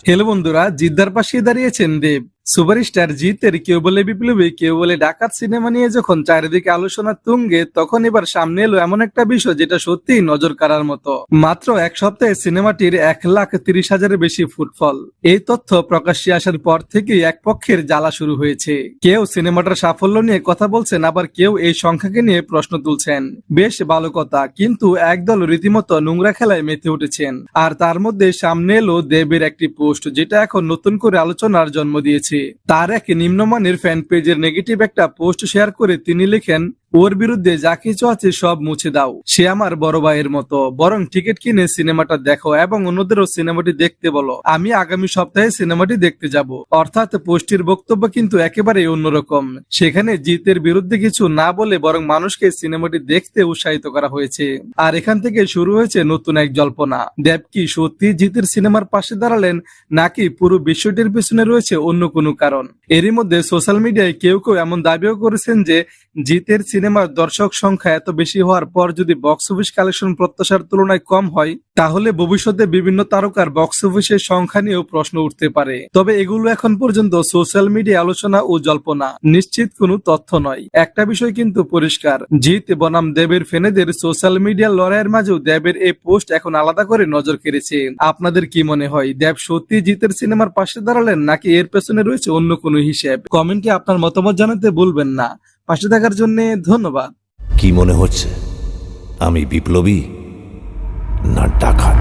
Hello বন্ধুরা, জিদ্দার পাশে দাঁড়িয়েছেন দেব। সুপারস্টার জিতের কেউ বলে বিপ্লবী, কেউ বলে ডাকাত সিনেমা নিয়ে যখন চারিদিকে আলোচনা তুঙ্গে, তখন এবার সামনে এলো এমন একটা বিষয় যেটা সত্যিই নজর কাড়ার মতো। মাত্র এক সপ্তাহে সিনেমাটির 1,30,000-এর বেশি ফুটফল। এই তথ্য প্রকাশ্যে আসার পর থেকেই এক পক্ষের জ্বালা শুরু হয়েছে। কেউ সিনেমাটার সাফল্য নিয়ে কথা বলছেন, আবার কেউ এই সংখ্যাকে নিয়ে প্রশ্ন তুলছেন। বেশ ভালো কথা, কিন্তু একদল রীতিমতো নোংরা খেলায় মেতে উঠেছেন। আর তার মধ্যে সামনে এলো দেবের একটি পোস্ট, যেটা এখন নতুন করে আলোচনার জন্ম দিয়েছে। তার এক নিম্নমানের ফ্যান পেজের নেগেটিভ একটা পোস্ট শেয়ার করে তিনি লেখেন, ওর বিরুদ্ধে যা কিছু আছে সব মুছে দাও, সে আমার বড় ভাইয়ের মতো, বরং টিকিট কিনে সিনেমাটা দেখো এবং অন্যদেরও সিনেমাটি দেখতে বলো। আমি আগামী সপ্তাহে সিনেমাটি দেখতে যাব। অর্থাৎ পোস্টটির বক্তব্য কিন্তু একেবারে অন্যরকম। সেখানে জিতের বিরুদ্ধে কিছু না বলে বরং মানুষকে সিনেমাটি দেখতে উৎসাহিত করা হয়েছে। আর এখান থেকে শুরু হয়েছে নতুন এক জল্পনা। দেব কি সত্যি জিতের সিনেমার পাশে দাঁড়ালেন, নাকি পুরো বিষয়টির পেছনে রয়েছে অন্য কোনো কারণ? এরই মধ্যে সোশ্যাল মিডিয়ায় কেউ কেউ এমন দাবিও করেছেন যে জিতের সিনেমার দর্শক সংখ্যা এত বেশি হওয়ার পর যদি বক্স অফিস কালেকশন প্রত্যাশার তুলনায় কম হয়, তাহলে ভবিষ্যতে বিভিন্ন তারকার বক্স অফিসের সংখ্যা নিয়েও প্রশ্ন উঠতে পারে। তবে এগুলো এখন পর্যন্ত সোশ্যাল মিডিয়া আলোচনা ও জল্পনা, নিশ্চিত কোনো তথ্য নয়। একটা বিষয় কিন্তু পরিষ্কার, জিত বনাম দেবের ফ্যানেদের সোশ্যাল মিডিয়া লড়াইয়ের মাঝেও দেবের এই পোস্ট এখন আলাদা করে নজর কেড়েছে। আপনাদের কি মনে হয়, দেব সত্যি জিতের সিনেমার পাশে দাঁড়ালেন, নাকি এর পেছনে রয়েছে অন্য কোনো হিসেব? কমেন্টে আপনার মতামত জানাতে ভুলবেন না। পাশে থাকার জন্য ধন্যবাদ। কি মনে হচ্ছে, আমি বিপ্লবী না ডাকাত?